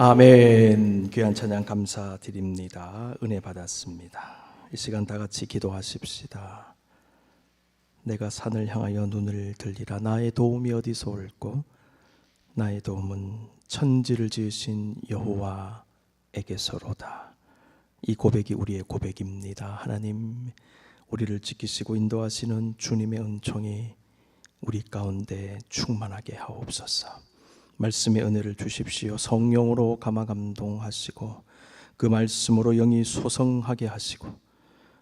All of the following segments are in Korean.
아멘. 귀한 찬양 감사드립니다. 은혜 받았습니다. 이 시간 다 같이 기도하십시다. 내가 산을 향하여 눈을 들리라. 나의 도움이 어디서 올꼬? 나의 도움은 천지를 지으신 여호와에게서로다. 이 고백이 우리의 고백입니다. 하나님, 우리를 지키시고 인도하시는 주님의 은총이 우리 가운데 충만하게 하옵소서. 말씀의 은혜를 주십시오. 성령으로 감화감동하시고 그 말씀으로 영이 소성하게 하시고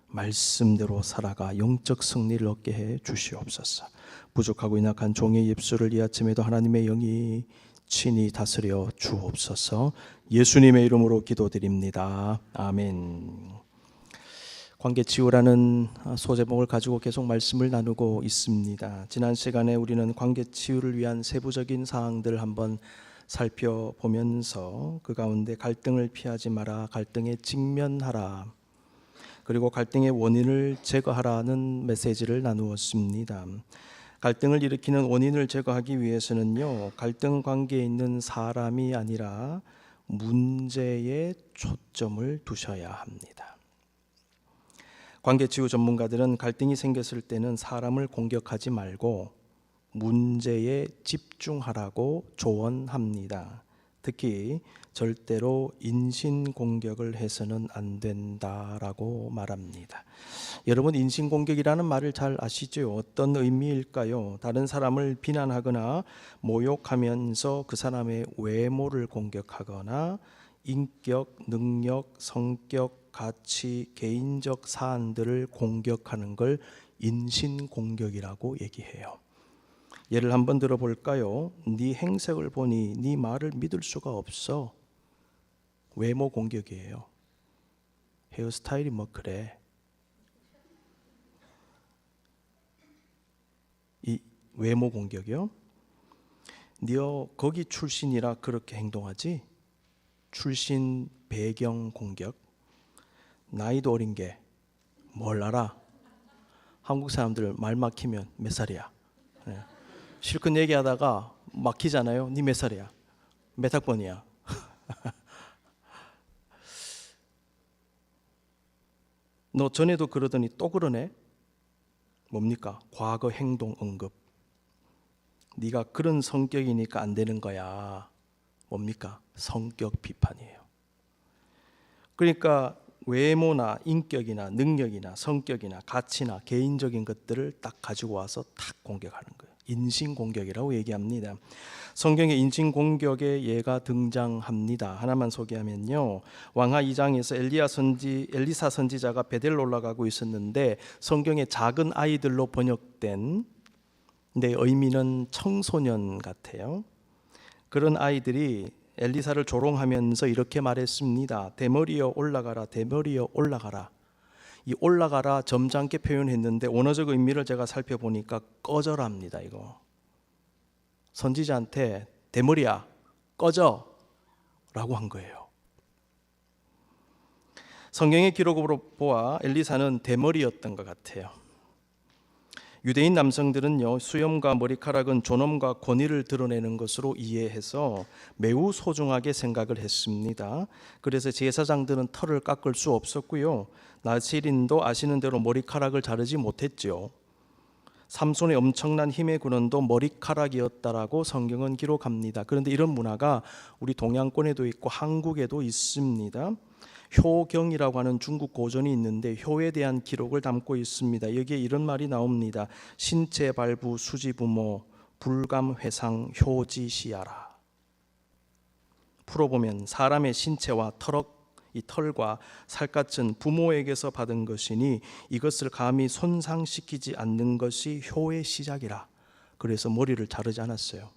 말씀대로 살아가 영적 승리를 얻게 해 주시옵소서. 부족하고 연약한 종의 입술을 이 아침에도 하나님의 영이 친히 다스려 주옵소서. 예수님의 이름으로 기도드립니다. 아멘. 관계치유라는 소제목을 가지고 계속 말씀을 나누고 있습니다. 지난 시간에 우리는 관계치유를 위한 세부적인 사항들을 한번 살펴보면서 그 가운데 갈등을 피하지 마라, 갈등에 직면하라, 그리고 갈등의 원인을 제거하라는 메시지를 나누었습니다. 갈등을 일으키는 원인을 제거하기 위해서는요, 갈등 관계에 있는 사람이 아니라 문제에 초점을 두셔야 합니다. 관계치유 전문가들은 갈등이 생겼을 때는 사람을 공격하지 말고 문제에 집중하라고 조언합니다. 특히 절대로 인신공격을 해서는 안 된다라고 말합니다. 여러분, 인신공격이라는 말을 잘 아시죠? 어떤 의미일까요? 다른 사람을 비난하거나 모욕하면서 그 사람의 외모를 공격하거나 인격, 능력, 성격, 가치, 개인적 사안들을 공격하는 걸 인신공격이라고 얘기해요. 예를 한번 들어볼까요? 네 행색을 보니 네 말을 믿을 수가 없어. 외모 공격이에요. 헤어스타일이 뭐 그래. 이 외모 공격이요. 너 거기 출신이라 그렇게 행동하지? 출신 배경 공격. 나이도 어린 게 뭘 알아? 한국 사람들 말 막히면 몇 살이야? 네. 실컷 얘기하다가 막히잖아요. 니 몇 살이야? 몇 학번이야? 너 전에도 그러더니 또 그러네? 뭡니까? 과거 행동 언급. 네가 그런 성격이니까 안 되는 거야. 뭡니까? 성격 비판이에요. 그러니까 외모나 인격이나 능력이나 성격이나 가치나 개인적인 것들을 딱 가지고 와서 탁 공격하는 거예요. 인신공격이라고 얘기합니다. 성경에 인신공격의 예가 등장합니다. 하나만 소개하면요, 왕하 2장에서 엘리사 선지자가 베델로 올라가고 있었는데 성경에 작은 아이들로 번역된, 근데 의미는 청소년 같아요. 그런 아이들이 엘리사를 조롱하면서 이렇게 말했습니다. 대머리여 올라가라, 대머리여 올라가라. 이 올라가라 점잖게 표현했는데 원어적 의미를 제가 살펴보니까 꺼져랍니다. 이거 선지자한테 대머리야 꺼져 라고 한 거예요. 성경의 기록으로 보아 엘리사는 대머리였던 것 같아요. 유대인 남성들은요, 수염과 머리카락은 존엄과 권위를 드러내는 것으로 이해해서 매우 소중하게 생각을 했습니다. 그래서 제사장들은 털을 깎을 수 없었고요, 나실인도 아시는 대로 머리카락을 자르지 못했죠. 삼손의 엄청난 힘의 근원도 머리카락이었다라고 성경은 기록합니다. 그런데 이런 문화가 우리 동양권에도 있고 한국에도 있습니다. 효경이라고 하는 중국 고전이 있는데 효에 대한 기록을 담고 있습니다. 여기에 이런 말이 나옵니다. 신체 발부 수지부모 불감회상 효지시야라. 풀어보면 사람의 신체와 이 털과 살갗은 부모에게서 받은 것이니 이것을 감히 손상시키지 않는 것이 효의 시작이라. 그래서 머리를 자르지 않았어요.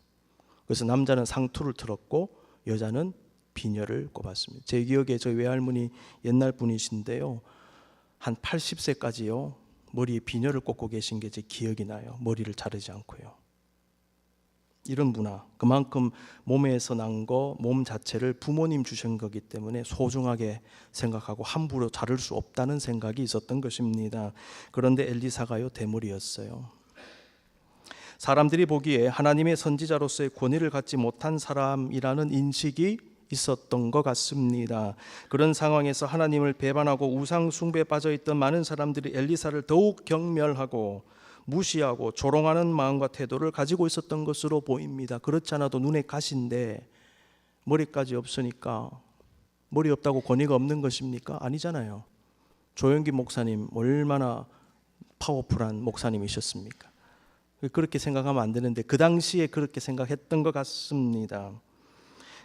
그래서 남자는 상투를 틀었고 여자는 비녀를 꼽았습니다. 제 기억에 저희 외할머니 옛날 분이신데요, 한 80세까지요 머리에 비녀를 꽂고 계신 게 제 기억이 나요. 머리를 자르지 않고요. 이런 문화, 그만큼 몸에서 난 거, 몸 자체를 부모님 주신 거기 때문에 소중하게 생각하고 함부로 자를 수 없다는 생각이 있었던 것입니다. 그런데 엘리사가요 대머리였어요. 사람들이 보기에 하나님의 선지자로서의 권위를 갖지 못한 사람이라는 인식이 있었던 것 같습니다. 그런 상황에서 하나님을 배반하고 우상 숭배에 빠져있던 많은 사람들이 엘리사를 더욱 경멸하고 무시하고 조롱하는 마음과 태도를 가지고 있었던 것으로 보입니다. 그렇지 않아도 눈에 가시인데 머리까지 없으니까 머리 없다고 권위가 없는 것입니까? 아니잖아요. 조영기 목사님 얼마나 파워풀한 목사님이셨습니까? 그렇게 생각하면 안 되는데 그 당시에 그렇게 생각했던 것 같습니다.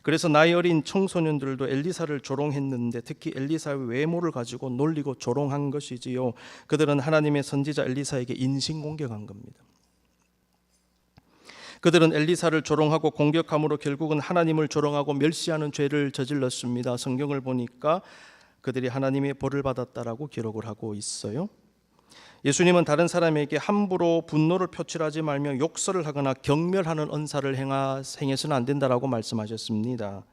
그래서 나이 어린 청소년들도 엘리사를 조롱했는데 특히 엘리사의 외모를 가지고 놀리고 조롱한 것이지요. 그들은 하나님의 선지자 엘리사에게 인신공격한 겁니다. 그들은 엘리사를 조롱하고 공격함으로 결국은 하나님을 조롱하고 멸시하는 죄를 저질렀습니다. 성경을 보니까 그들이 하나님의 벌을 받았다라고 기록을 하고 있어요. 예수님은 다른 사람에게 함부로 분노를 표출하지 말며 욕설을 하거나 경멸하는 언사를 행해서는 안 된다라고 말씀하셨습니다.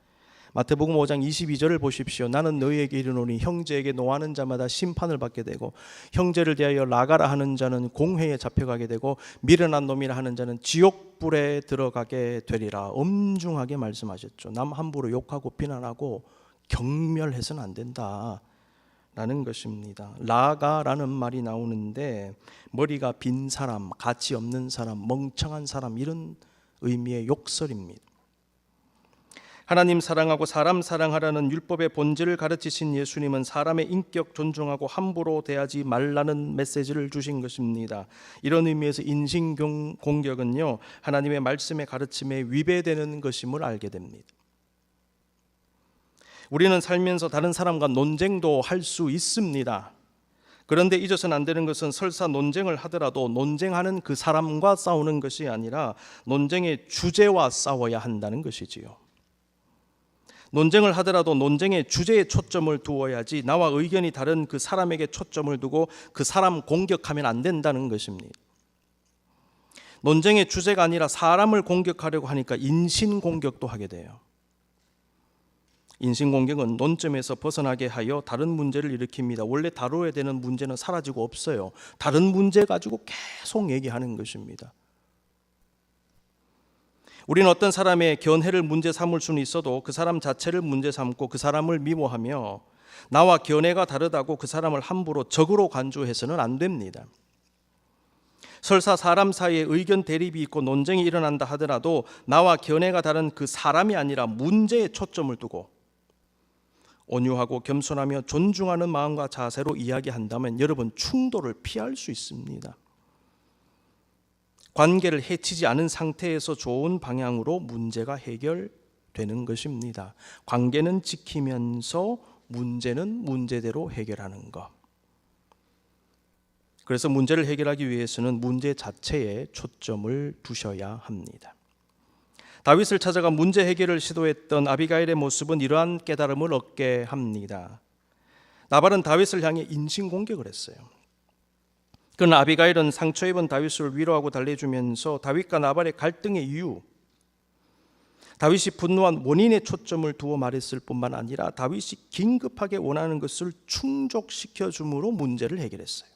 마태복음 5장 22절을 보십시오. 나는 너희에게 이르노니 형제에게 노하는 자마다 심판을 받게 되고 형제를 대하여 나가라 하는 자는 공회에 잡혀가게 되고 미련한 놈이라 하는 자는 지옥불에 들어가게 되리라. 엄중하게 말씀하셨죠. 남 함부로 욕하고 비난하고 경멸해서는 안 된다 라는 것입니다. 라가라는 말이 나오는데 머리가 빈 사람, 가치 없는 사람, 멍청한 사람 이런 의미의 욕설입니다. 하나님 사랑하고 사람 사랑하라는 율법의 본질을 가르치신 예수님은 사람의 인격 존중하고 함부로 대하지 말라는 메시지를 주신 것입니다. 이런 의미에서 인신공격은요, 하나님의 말씀의 가르침에 위배되는 것임을 알게 됩니다. 우리는 살면서 다른 사람과 논쟁도 할 수 있습니다. 그런데 잊어서는 안 되는 것은 설사 논쟁을 하더라도 논쟁하는 그 사람과 싸우는 것이 아니라 논쟁의 주제와 싸워야 한다는 것이지요. 논쟁을 하더라도 논쟁의 주제에 초점을 두어야지 나와 의견이 다른 그 사람에게 초점을 두고 그 사람 공격하면 안 된다는 것입니다. 논쟁의 주제가 아니라 사람을 공격하려고 하니까 인신공격도 하게 돼요. 인신공격은 논점에서 벗어나게 하여 다른 문제를 일으킵니다. 원래 다뤄야 되는 문제는 사라지고 없어요. 다른 문제 가지고 계속 얘기하는 것입니다. 우리는 어떤 사람의 견해를 문제 삼을 수는 있어도 그 사람 자체를 문제 삼고 그 사람을 미워하며 나와 견해가 다르다고 그 사람을 함부로 적으로 간주해서는 안 됩니다. 설사 사람 사이에 의견 대립이 있고 논쟁이 일어난다 하더라도 나와 견해가 다른 그 사람이 아니라 문제에 초점을 두고 온유하고 겸손하며 존중하는 마음과 자세로 이야기한다면 여러분 충돌을 피할 수 있습니다. 관계를 해치지 않은 상태에서 좋은 방향으로 문제가 해결되는 것입니다. 관계는 지키면서 문제는 문제대로 해결하는 것. 그래서 문제를 해결하기 위해서는 문제 자체에 초점을 두셔야 합니다. 다윗을 찾아가 문제 해결을 시도했던 아비가일의 모습은 이러한 깨달음을 얻게 합니다. 나발은 다윗을 향해 인신공격을 했어요. 그러나 아비가일은 상처 입은 다윗을 위로하고 달래주면서 다윗과 나발의 갈등의 이유, 다윗이 분노한 원인에 초점을 두어 말했을 뿐만 아니라 다윗이 긴급하게 원하는 것을 충족시켜 줌으로 문제를 해결했어요.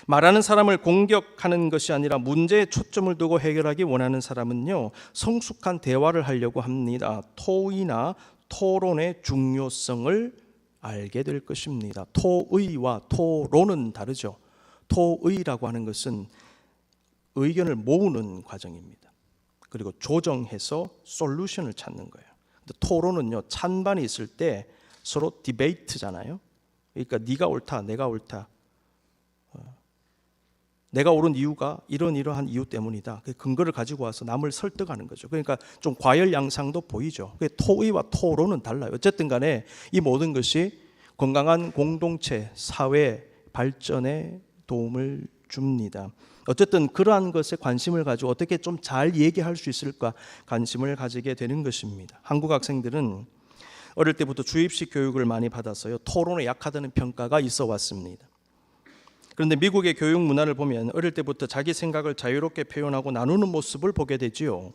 말하는 사람을 공격하는 것이 아니라 문제에 초점을 두고 해결하기 원하는 사람은요, 성숙한 대화를 하려고 합니다. 토의나 토론의 중요성을 알게 될 것입니다. 토의와 토론은 다르죠. 토의라고 하는 것은 의견을 모으는 과정입니다. 그리고 조정해서 솔루션을 찾는 거예요. 근데 토론은요, 찬반이 있을 때 서로 디베이트잖아요. 그러니까 네가 옳다, 내가 옳다. 내가 옳은 이유가 이러한 이유 때문이다. 그 근거를 가지고 와서 남을 설득하는 거죠. 그러니까 좀 과열양상도 보이죠. 토의와 토론은 달라요. 어쨌든 간에 이 모든 것이 건강한 공동체, 사회 발전에 도움을 줍니다. 어쨌든 그러한 것에 관심을 가지고 어떻게 좀 잘 얘기할 수 있을까 관심을 가지게 되는 것입니다. 한국 학생들은 어릴 때부터 주입식 교육을 많이 받았어요. 토론에 약하다는 평가가 있어 왔습니다. 그런데 미국의 교육 문화를 보면 어릴 때부터 자기 생각을 자유롭게 표현하고 나누는 모습을 보게 되지요.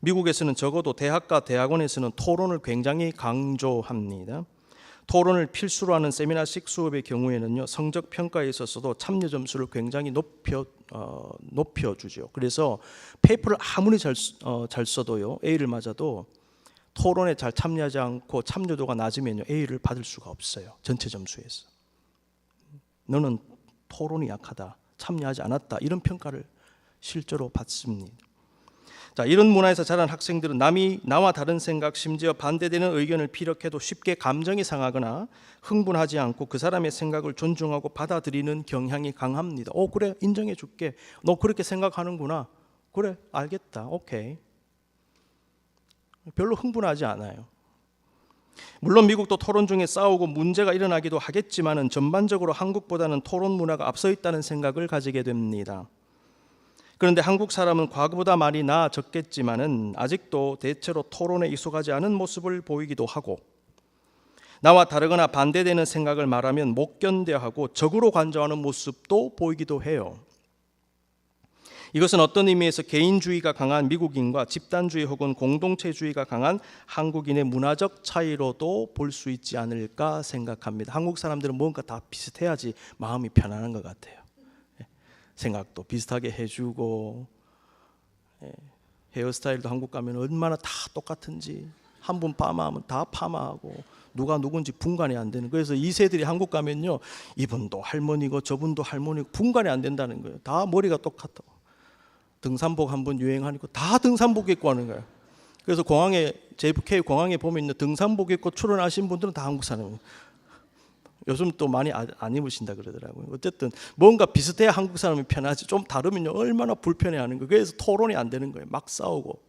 미국에서는 적어도 대학과 대학원에서는 토론을 굉장히 강조합니다. 토론을 필수로 하는 세미나식 수업의 경우에는요, 성적 평가에 있어서도 참여 점수를 굉장히 높여주죠. 그래서 페이퍼를 아무리 잘 써도요, A를 맞아도 토론에 잘 참여하지 않고 참여도가 낮으면요, A를 받을 수가 없어요. 전체 점수에서. 너는 토론이 약하다, 참여하지 않았다, 이런 평가를 실제로 받습니다. 자, 이런 문화에서 자란 학생들은 남이 나와 다른 생각, 심지어 반대되는 의견을 피력해도 쉽게 감정이 상하거나 흥분하지 않고 그 사람의 생각을 존중하고 받아들이는 경향이 강합니다. 그래, 인정해 줄게. 너 그렇게 생각하는구나. 그래, 알겠다. 오케이. 별로 흥분하지 않아요. 물론 미국도 토론 중에 싸우고 문제가 일어나기도 하겠지만은 전반적으로 한국보다는 토론 문화가 앞서 있다는 생각을 가지게 됩니다. 그런데 한국 사람은 과거보다 많이 나아졌겠지만은 아직도 대체로 토론에 익숙하지 않은 모습을 보이기도 하고, 나와 다르거나 반대되는 생각을 말하면 못 견뎌하고 적으로 간주하는 모습도 보이기도 해요. 이것은 어떤 의미에서 개인주의가 강한 미국인과 집단주의 혹은 공동체주의가 강한 한국인의 문화적 차이로도 볼 수 있지 않을까 생각합니다. 한국 사람들은 뭔가 다 비슷해야지 마음이 편안한 것 같아요. 생각도 비슷하게 해주고, 헤어스타일도 한국 가면 얼마나 다 똑같은지, 한 분 파마하면 다 파마하고 누가 누군지 분간이 안 되는. 그래서 2세들이 한국 가면요, 이분도 할머니고 저분도 할머니고 분간이 안 된다는 거예요. 다 머리가 똑같다고. 등산복 한 번 유행하니까 다 등산복 입고 하는 거예요. 그래서 공항에, JFK 공항에 보면 있는 등산복 입고 출연하신 분들은 다 한국 사람이에요. 요즘 또 많이 안 입으신다 그러더라고요. 어쨌든 뭔가 비슷해야 한국 사람이 편하지, 좀 다르면요 얼마나 불편해하는 거예요. 그래서 토론이 안 되는 거예요. 막 싸우고.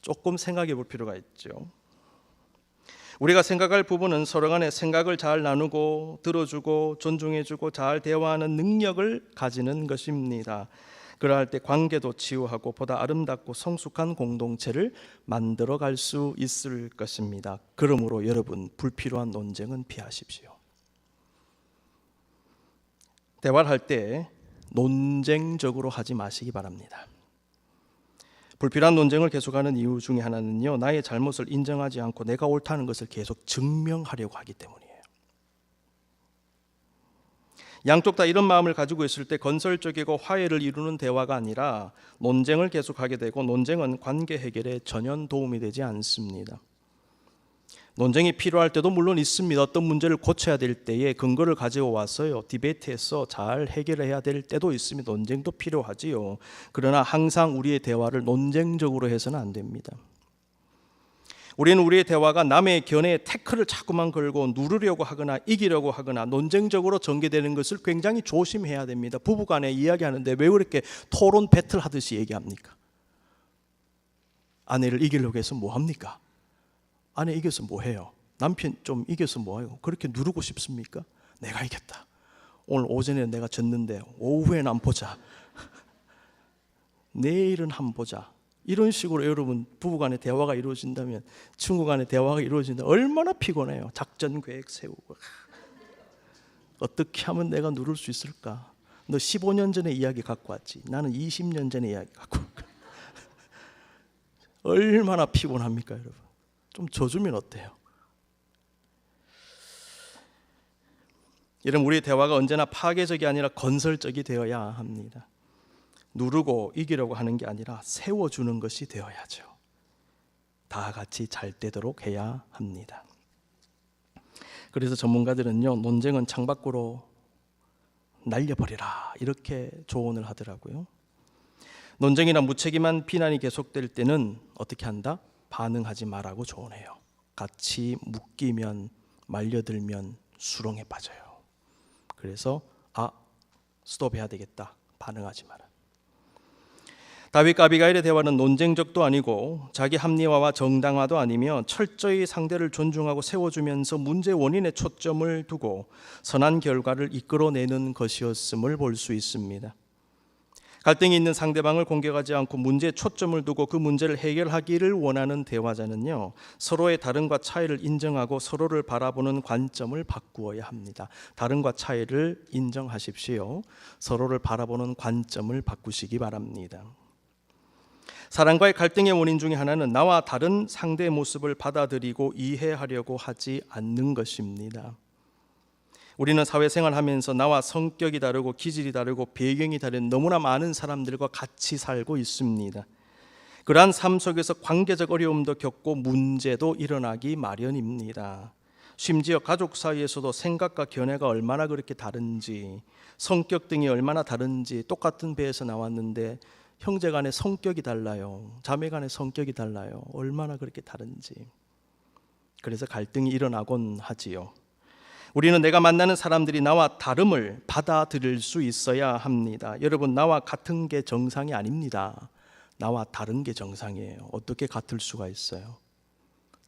조금 생각해 볼 필요가 있죠. 우리가 생각할 부분은 서로 간에 생각을 잘 나누고 들어주고 존중해주고 잘 대화하는 능력을 가지는 것입니다. 그러할 때 관계도 치유하고 보다 아름답고 성숙한 공동체를 만들어갈 수 있을 것입니다. 그러므로 여러분, 불필요한 논쟁은 피하십시오. 대화를 할 때 논쟁적으로 하지 마시기 바랍니다. 불필요한 논쟁을 계속하는 이유 중에 하나는요, 나의 잘못을 인정하지 않고 내가 옳다는 것을 계속 증명하려고 하기 때문이에요. 양쪽 다 이런 마음을 가지고 있을 때 건설적이고 화해를 이루는 대화가 아니라 논쟁을 계속하게 되고, 논쟁은 관계 해결에 전혀 도움이 되지 않습니다. 논쟁이 필요할 때도 물론 있습니다. 어떤 문제를 고쳐야 될 때에 근거를 가지고 와서요, 디베이트해서 잘 해결해야 될 때도 있습니다. 논쟁도 필요하지요. 그러나 항상 우리의 대화를 논쟁적으로 해서는 안 됩니다. 우리는 우리의 대화가 남의 견해에 태클을 자꾸만 걸고 누르려고 하거나 이기려고 하거나 논쟁적으로 전개되는 것을 굉장히 조심해야 됩니다. 부부간에 이야기하는데 왜 그렇게 토론 배틀 하듯이 얘기합니까? 아내를 이기려고 해서 뭐 합니까? 아내 이겨서 뭐 해요? 남편 좀 이겨서 뭐 해요? 그렇게 누르고 싶습니까? 내가 이겼다. 오늘 오전에 내가 졌는데 오후에는 안 보자. 내일은 한 보자. 이런 식으로 여러분 부부간의 대화가 이루어진다면, 친구간의 대화가 이루어진다면 얼마나 피곤해요. 작전 계획 세우고 어떻게 하면 내가 누를 수 있을까? 너 15년 전에 이야기 갖고 왔지, 나는 20년 전에 이야기 갖고 왔고. 얼마나 피곤합니까 여러분? 좀 져주면 어때요? 이런 우리의 대화가 언제나 파괴적이 아니라 건설적이 되어야 합니다. 누르고 이기려고 하는 게 아니라 세워주는 것이 되어야죠. 다 같이 잘 되도록 해야 합니다. 그래서 전문가들은요, 논쟁은 창밖으로 날려버리라 이렇게 조언을 하더라고요. 논쟁이나 무책임한 비난이 계속될 때는 어떻게 한다? 반응하지 말라고 조언해요. 같이 묶이면, 말려들면 수렁에 빠져요. 그래서 스톱해야 되겠다. 반응하지 마라. 다윗과 아비가일의 대화는 논쟁적도 아니고 자기 합리화와 정당화도 아니며 철저히 상대를 존중하고 세워주면서 문제 원인에 초점을 두고 선한 결과를 이끌어내는 것이었음을 볼 수 있습니다. 갈등이 있는 상대방을 공격하지 않고 문제에 초점을 두고 그 문제를 해결하기를 원하는 대화자는요, 서로의 다름과 차이를 인정하고 서로를 바라보는 관점을 바꾸어야 합니다. 다름과 차이를 인정하십시오. 서로를 바라보는 관점을 바꾸시기 바랍니다. 사랑과의 갈등의 원인 중에 하나는 나와 다른 상대의 모습을 받아들이고 이해하려고 하지 않는 것입니다. 우리는 사회생활하면서 나와 성격이 다르고 기질이 다르고 배경이 다른 너무나 많은 사람들과 같이 살고 있습니다. 그러한 삶 속에서 관계적 어려움도 겪고 문제도 일어나기 마련입니다. 심지어 가족 사이에서도 생각과 견해가 얼마나 그렇게 다른지, 성격 등이 얼마나 다른지, 똑같은 배에서 나왔는데 형제 간의 성격이 달라요. 자매 간의 성격이 달라요. 얼마나 그렇게 다른지. 그래서 갈등이 일어나곤 하지요. 우리는 내가 만나는 사람들이 나와 다름을 받아들일 수 있어야 합니다. 여러분, 나와 같은 게 정상이 아닙니다. 나와 다른 게 정상이에요. 어떻게 같을 수가 있어요?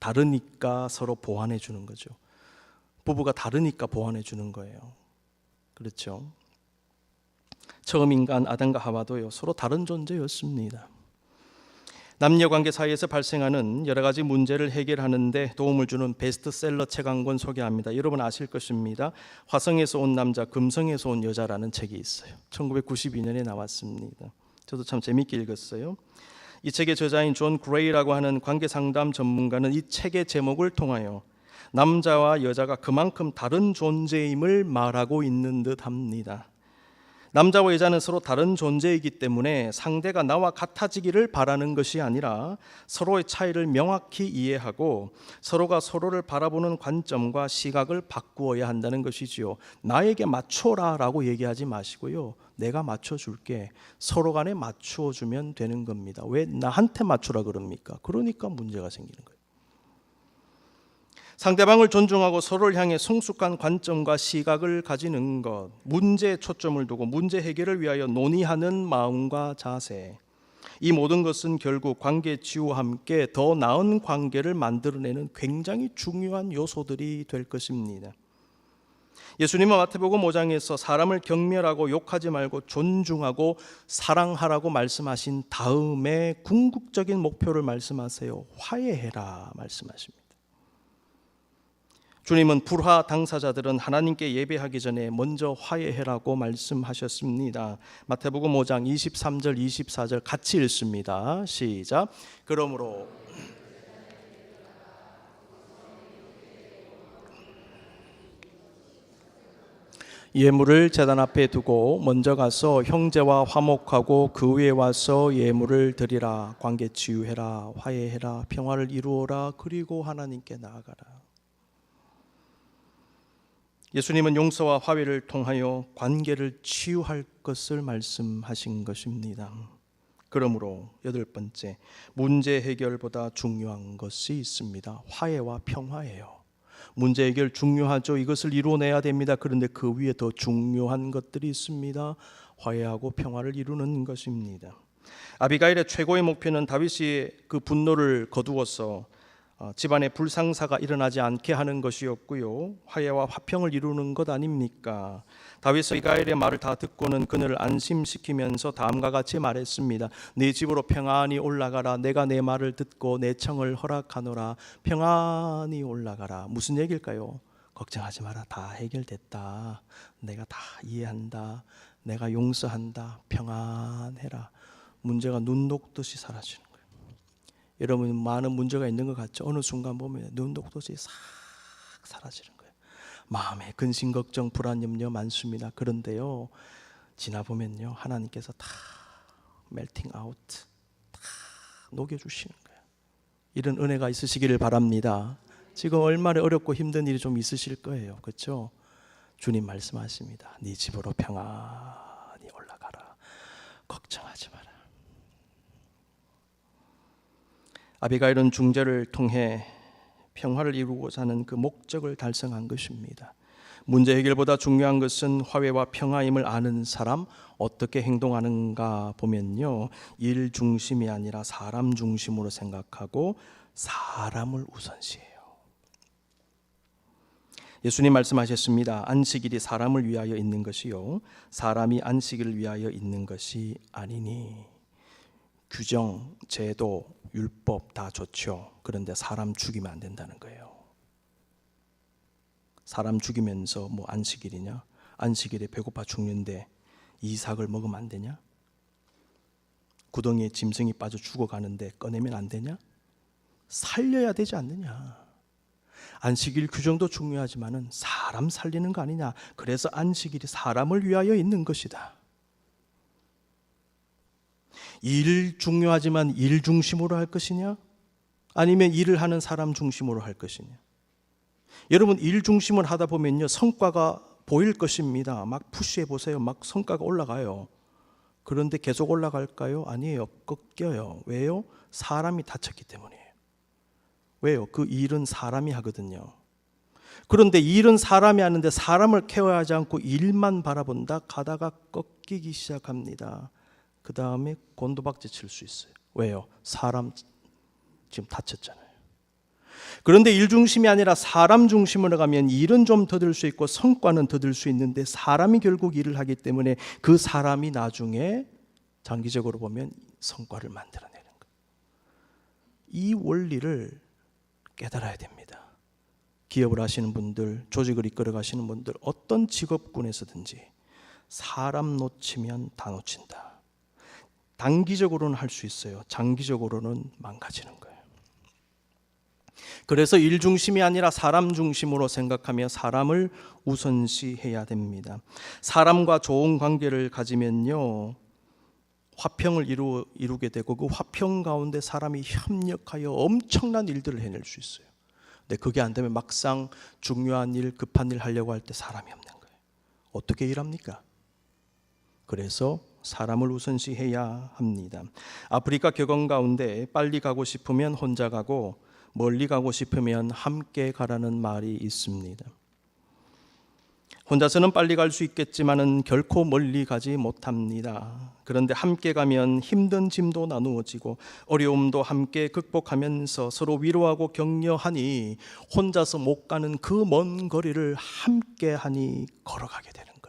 다르니까 서로 보완해 주는 거죠. 부부가 다르니까 보완해 주는 거예요. 그렇죠? 처음 인간 아담과 하와도요, 서로 다른 존재였습니다. 남녀관계 사이에서 발생하는 여러 가지 문제를 해결하는 데 도움을 주는 베스트셀러 책 한 권 소개합니다. 여러분 아실 것입니다. 화성에서 온 남자, 금성에서 온 여자라는 책이 있어요. 1992년에 나왔습니다. 저도 참 재밌게 읽었어요. 이 책의 저자인 존 그레이라고 하는 관계상담 전문가는 이 책의 제목을 통하여 남자와 여자가 그만큼 다른 존재임을 말하고 있는 듯 합니다. 남자와 여자는 서로 다른 존재이기 때문에 상대가 나와 같아지기를 바라는 것이 아니라 서로의 차이를 명확히 이해하고 서로가 서로를 바라보는 관점과 시각을 바꾸어야 한다는 것이지요. 나에게 맞춰라 라고 얘기하지 마시고요, 내가 맞춰줄게. 서로 간에 맞춰주면 되는 겁니다. 왜 나한테 맞추라 그럽니까? 그러니까 문제가 생기는 거예요. 상대방을 존중하고 서로를 향해 성숙한 관점과 시각을 가지는 것, 문제에 초점을 두고 문제 해결을 위하여 논의하는 마음과 자세, 이 모든 것은 결국 관계 치유와 함께 더 나은 관계를 만들어내는 굉장히 중요한 요소들이 될 것입니다. 예수님은 마태복음 5장에서 사람을 경멸하고 욕하지 말고 존중하고 사랑하라고 말씀하신 다음에 궁극적인 목표를 말씀하세요. 화해해라 말씀하십니다. 주님은 불화 당사자들은 하나님께 예배하기 전에 먼저 화해해라고 말씀하셨습니다. 마태복음 5장 23절 24절 같이 읽습니다. 시작. 그러므로 예물을 제단 앞에 두고 먼저 가서 형제와 화목하고 그 위에 와서 예물을 드리라. 관계 치유해라. 화해해라. 평화를 이루어라. 그리고 하나님께 나아가라. 예수님은 용서와 화해를 통하여 관계를 치유할 것을 말씀하신 것입니다. 그러므로 8번째, 문제 해결보다 중요한 것이 있습니다. 화해와 평화예요. 문제 해결 중요하죠. 이것을 이루어내야 됩니다. 그런데 그 위에 더 중요한 것들이 있습니다. 화해하고 평화를 이루는 것입니다. 아비가일의 최고의 목표는 다윗이 그 분노를 거두어서 집안에 불상사가 일어나지 않게 하는 것이었고요, 화해와 화평을 이루는 것 아닙니까? 다윗은 아비가일의 말을 다 듣고는 그녀를 안심시키면서 다음과 같이 말했습니다. 네 집으로 평안히 올라가라. 내가 내 말을 듣고 내 청을 허락하노라. 평안히 올라가라. 무슨 얘기일까요? 걱정하지 마라. 다 해결됐다. 내가 다 이해한다. 내가 용서한다. 평안해라. 문제가 눈 녹듯이 사라지는 거예요. 여러분, 많은 문제가 있는 것 같죠? 어느 순간 보면 눈 녹듯이 싹 사라지는 거예요. 마음에 근심, 걱정, 불안, 염려 많습니다. 그런데요, 지나보면요, 하나님께서 다 멜팅 아웃, 다 녹여주시는 거예요. 이런 은혜가 있으시기를 바랍니다. 지금 얼마나 어렵고 힘든 일이 좀 있으실 거예요. 그렇죠? 주님 말씀하십니다. 네 집으로 평안히 올라가라. 걱정하지 마라. 아비가일은 중재를 통해 평화를 이루고자 하는 그 목적을 달성한 것입니다. 문제 해결보다 중요한 것은 화해와 평화임을 아는 사람, 어떻게 행동하는가 보면요, 일 중심이 아니라 사람 중심으로 생각하고 사람을 우선시해요. 예수님 말씀하셨습니다. 안식일이 사람을 위하여 있는 것이요, 사람이 안식일을 위하여 있는 것이 아니니. 규정, 제도, 율법 다 좋죠. 그런데 사람 죽이면 안 된다는 거예요. 사람 죽이면서 뭐 안식일이냐? 안식일에 배고파 죽는데 이삭을 먹으면 안 되냐? 구덩이에 짐승이 빠져 죽어가는데 꺼내면 안 되냐? 살려야 되지 않느냐? 안식일 규정도 중요하지만은 사람 살리는 거 아니냐? 그래서 안식일이 사람을 위하여 있는 것이다. 일 중요하지만 일 중심으로 할 것이냐? 아니면 일을 하는 사람 중심으로 할 것이냐? 여러분, 일 중심을 하다 보면요, 성과가 보일 것입니다. 막 푸시해 보세요. 막 성과가 올라가요. 그런데 계속 올라갈까요? 아니에요. 꺾여요. 왜요? 사람이 다쳤기 때문이에요. 왜요? 그 일은 사람이 하거든요. 그런데 일은 사람이 하는데 사람을 케어하지 않고 일만 바라본다? 가다가 꺾이기 시작합니다. 그 다음에 곤두박질 칠 수 있어요. 왜요? 사람 지금 다쳤잖아요. 그런데 일 중심이 아니라 사람 중심으로 가면 일은 좀 더 들 수 있고 성과는 더 들 수 있는데 사람이 결국 일을 하기 때문에 그 사람이 나중에 장기적으로 보면 성과를 만들어내는 거예요. 이 원리를 깨달아야 됩니다. 기업을 하시는 분들, 조직을 이끌어 가시는 분들, 어떤 직업군에서든지 사람 놓치면 다 놓친다. 단기적으로는 할 수 있어요. 장기적으로는 망가지는 거예요. 그래서 일 중심이 아니라 사람 중심으로 생각하며 사람을 우선시해야 됩니다. 사람과 좋은 관계를 가지면요, 화평을 이루게 되고 그 화평 가운데 사람이 협력하여 엄청난 일들을 해낼 수 있어요. 근데 그게 안 되면 막상 중요한 일, 급한 일 하려고 할 때 사람이 없는 거예요. 어떻게 일합니까? 그래서 사람을 우선시해야 합니다. 아프리카 격언 가운데 빨리 가고 싶으면 혼자 가고 멀리 가고 싶으면 함께 가라는 말이 있습니다. 혼자서는 빨리 갈 수 있겠지만은 결코 멀리 가지 못합니다. 그런데 함께 가면 힘든 짐도 나누어지고 어려움도 함께 극복하면서 서로 위로하고 격려하니 혼자서 못 가는 그 먼 거리를 함께 하니 걸어가게 되는 거예요.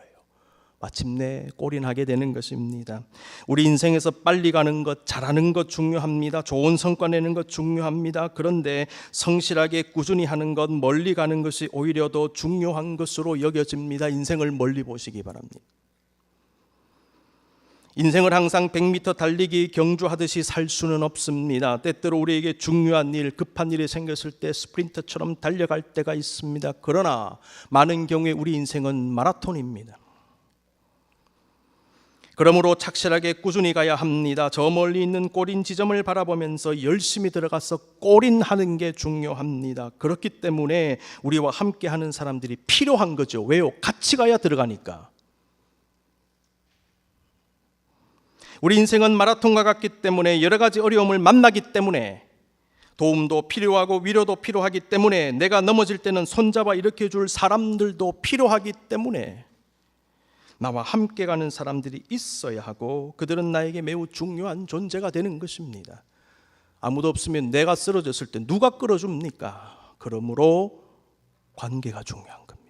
마침내 골인하게 되는 것입니다. 우리 인생에서 빨리 가는 것, 잘하는 것 중요합니다. 좋은 성과 내는 것 중요합니다. 그런데 성실하게 꾸준히 하는 것, 멀리 가는 것이 오히려 더 중요한 것으로 여겨집니다. 인생을 멀리 보시기 바랍니다. 인생을 항상 100m 달리기 경주하듯이 살 수는 없습니다. 때때로 우리에게 중요한 일, 급한 일이 생겼을 때 스프린터처럼 달려갈 때가 있습니다. 그러나 많은 경우에 우리 인생은 마라톤입니다. 그러므로 착실하게 꾸준히 가야 합니다. 저 멀리 있는 골인 지점을 바라보면서 열심히 들어가서 골인하는 게 중요합니다. 그렇기 때문에 우리와 함께하는 사람들이 필요한 거죠. 왜요? 같이 가야 들어가니까. 우리 인생은 마라톤과 같기 때문에 여러 가지 어려움을 만나기 때문에 도움도 필요하고 위로도 필요하기 때문에 내가 넘어질 때는 손잡아 일으켜줄 사람들도 필요하기 때문에 나와 함께 가는 사람들이 있어야 하고 그들은 나에게 매우 중요한 존재가 되는 것입니다. 아무도 없으면 내가 쓰러졌을 때 누가 끌어줍니까? 그러므로 관계가 중요한 겁니다.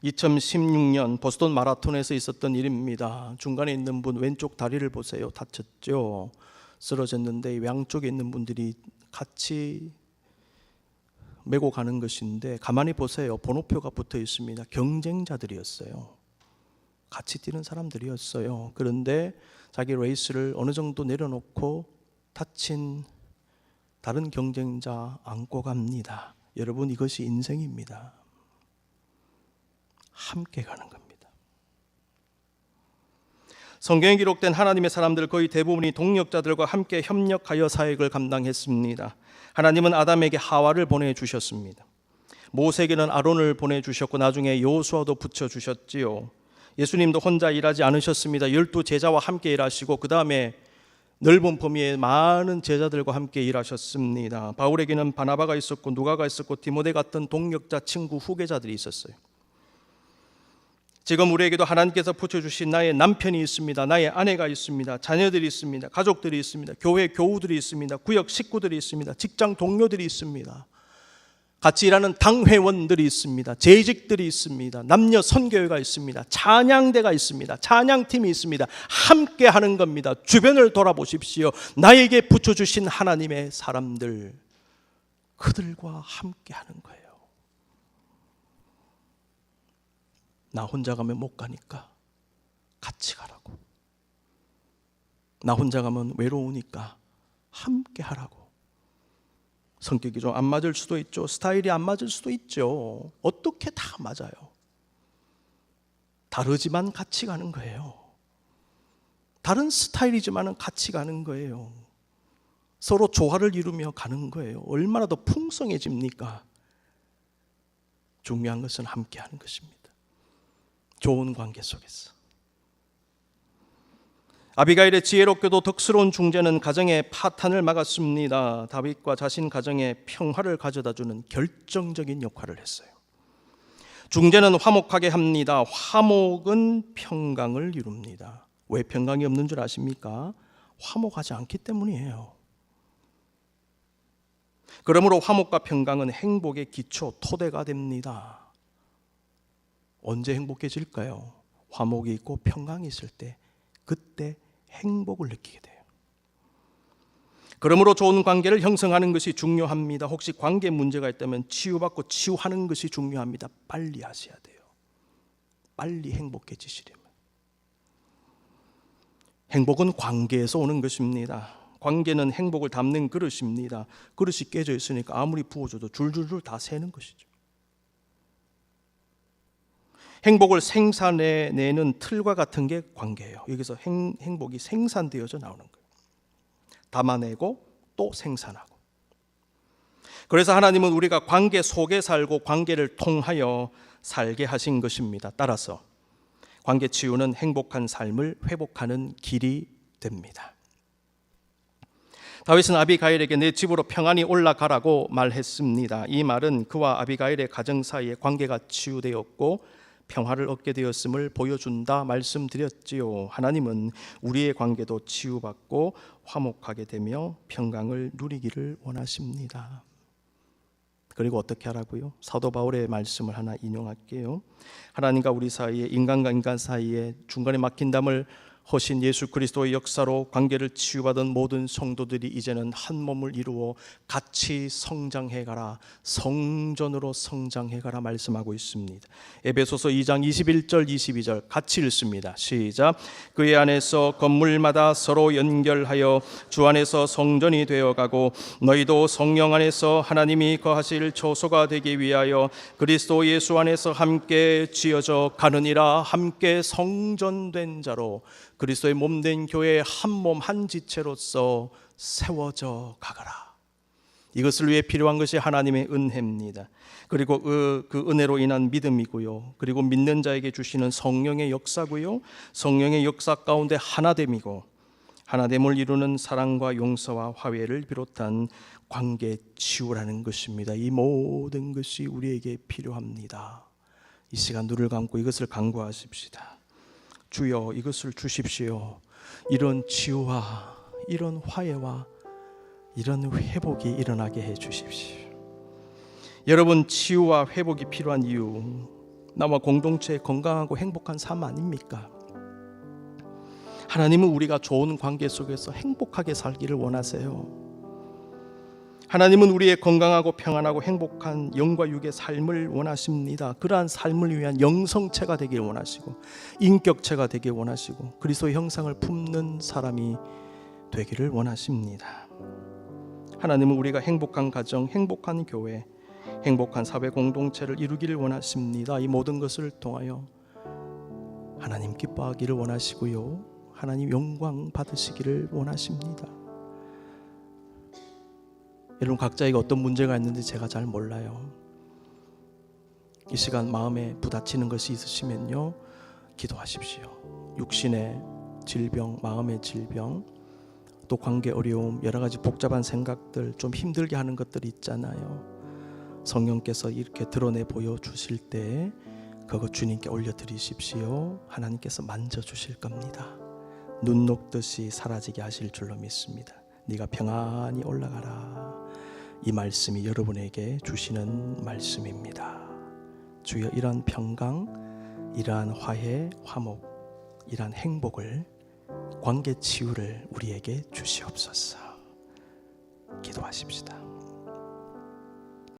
2016년 보스턴 마라톤에서 있었던 일입니다. 중간에 있는 분 왼쪽 다리를 보세요. 다쳤죠? 쓰러졌는데 양쪽에 있는 분들이 같이 메고 가는 것인데 가만히 보세요. 번호표가 붙어 있습니다. 경쟁자들이었어요. 같이 뛰는 사람들이었어요. 그런데 자기 레이스를 어느 정도 내려놓고 다친 다른 경쟁자 안고 갑니다. 여러분, 이것이 인생입니다. 함께 가는 겁니다. 성경에 기록된 하나님의 사람들 거의 대부분이 동력자들과 함께 협력하여 사역을 감당했습니다. 하나님은 아담에게 하와를 보내주셨습니다. 모세에게는 아론을 보내주셨고 나중에 여호수아도 붙여주셨지요. 예수님도 혼자 일하지 않으셨습니다. 12 제자와 함께 일하시고 그 다음에 넓은 범위의 많은 제자들과 함께 일하셨습니다. 바울에게는 바나바가 있었고 누가가 있었고 디모데 같은 동력자, 친구, 후계자들이 있었어요. 지금 우리에게도 하나님께서 붙여주신 나의 남편이 있습니다. 나의 아내가 있습니다. 자녀들이 있습니다. 가족들이 있습니다. 교회 교우들이 있습니다. 구역 식구들이 있습니다. 직장 동료들이 있습니다. 같이 일하는 당회원들이 있습니다. 재직들이 있습니다. 남녀 선교회가 있습니다. 찬양대가 있습니다. 찬양팀이 있습니다. 함께 하는 겁니다. 주변을 돌아보십시오. 나에게 붙여주신 하나님의 사람들, 그들과 함께 하는 거예요. 나 혼자 가면 못 가니까 같이 가라고. 나 혼자 가면 외로우니까 함께 하라고. 성격이 좀 안 맞을 수도 있죠. 스타일이 안 맞을 수도 있죠. 어떻게 다 맞아요. 다르지만 같이 가는 거예요. 다른 스타일이지만은 같이 가는 거예요. 서로 조화를 이루며 가는 거예요. 얼마나 더 풍성해집니까? 중요한 것은 함께 하는 것입니다. 좋은 관계 속에서. 아비가일의 지혜롭게도 덕스러운 중재는 가정의 파탄을 막았습니다. 다윗과 자신 가정에 평화를 가져다주는 결정적인 역할을 했어요. 중재는 화목하게 합니다. 화목은 평강을 이룹니다. 왜 평강이 없는 줄 아십니까? 화목하지 않기 때문이에요. 그러므로 화목과 평강은 행복의 기초, 토대가 됩니다. 언제 행복해질까요? 화목이 있고 평강이 있을 때, 그때 행복을 느끼게 돼요. 그러므로 좋은 관계를 형성하는 것이 중요합니다. 혹시 관계 문제가 있다면 치유받고 치유하는 것이 중요합니다. 빨리 하셔야 돼요. 빨리 행복해지시려면. 행복은 관계에서 오는 것입니다. 관계는 행복을 담는 그릇입니다. 그릇이 깨져 있으니까 아무리 부어줘도 줄줄줄 다 새는 것이죠. 행복을 생산해내는 틀과 같은 게 관계예요. 여기서 행복이 생산되어져 나오는 거예요. 담아내고 또 생산하고. 그래서 하나님은 우리가 관계 속에 살고 관계를 통하여 살게 하신 것입니다. 따라서 관계 치유는 행복한 삶을 회복하는 길이 됩니다. 다윗은 아비가일에게 내 집으로 평안히 올라가라고 말했습니다. 이 말은 그와 아비가일의 가정 사이에 관계가 치유되었고 평화를 얻게 되었음을 보여준다 말씀드렸지요. 하나님은 우리의 관계도 치유받고 화목하게 되며 평강을 누리기를 원하십니다. 그리고 어떻게 하라고요? 사도 바울의 말씀을 하나 인용할게요. 하나님과 우리 사이에, 인간과 인간 사이에 중간에 막힌 담을 허신 예수 그리스도의 역사로 관계를 치유받은 모든 성도들이 이제는 한 몸을 이루어 같이 성장해가라, 성전으로 성장해가라 말씀하고 있습니다. 에베소서 2장 21절 22절 같이 읽습니다. 시작. 그의 안에서 건물마다 서로 연결하여 주 안에서 성전이 되어가고 너희도 성령 안에서 하나님이 거하실 처소가 되기 위하여 그리스도 예수 안에서 함께 지어져 가느니라. 함께 성전된 자로 그리스도의 몸된 교회의 한 몸 한 지체로서 세워져 가거라. 이것을 위해 필요한 것이 하나님의 은혜입니다. 그리고 그 은혜로 인한 믿음이고요. 그리고 믿는 자에게 주시는 성령의 역사고요. 성령의 역사 가운데 하나됨이고 하나됨을 이루는 사랑과 용서와 화해를 비롯한 관계 치유라는 것입니다. 이 모든 것이 우리에게 필요합니다. 이 시간 눈을 감고 이것을 간구하십시다. 주여 이것을 주십시오. 이런 치유와 이런 화해와 이런 회복이 일어나게 해 주십시오. 여러분, 치유와 회복이 필요한 이유, 나와 공동체의 건강하고 행복한 삶 아닙니까? 하나님은 우리가 좋은 관계 속에서 행복하게 살기를 원하세요. 하나님은 우리의 건강하고 평안하고 행복한 영과 육의 삶을 원하십니다. 그러한 삶을 위한 영성체가 되길 원하시고 인격체가 되길 원하시고 그리스도의 형상을 품는 사람이 되기를 원하십니다. 하나님은 우리가 행복한 가정, 행복한 교회, 행복한 사회 공동체를 이루기를 원하십니다. 이 모든 것을 통하여 하나님 기뻐하기를 원하시고요, 하나님 영광 받으시기를 원하십니다. 여러분, 각자에게 어떤 문제가 있는지 제가 잘 몰라요. 이 시간 마음에 부딪히는 것이 있으시면요, 기도하십시오. 육신의 질병, 마음의 질병, 또 관계 어려움, 여러 가지 복잡한 생각들, 좀 힘들게 하는 것들이 있잖아요. 성령께서 이렇게 드러내 보여주실 때 그거 주님께 올려드리십시오. 하나님께서 만져주실 겁니다. 눈 녹듯이 사라지게 하실 줄로 믿습니다. 네가 평안히 올라가라. 이 말씀이 여러분에게 주시는 말씀입니다. 주여, 이러한 평강, 이러한 화해, 화목, 이러한 행복을, 관계 치유를 우리에게 주시옵소서. 기도하십시다.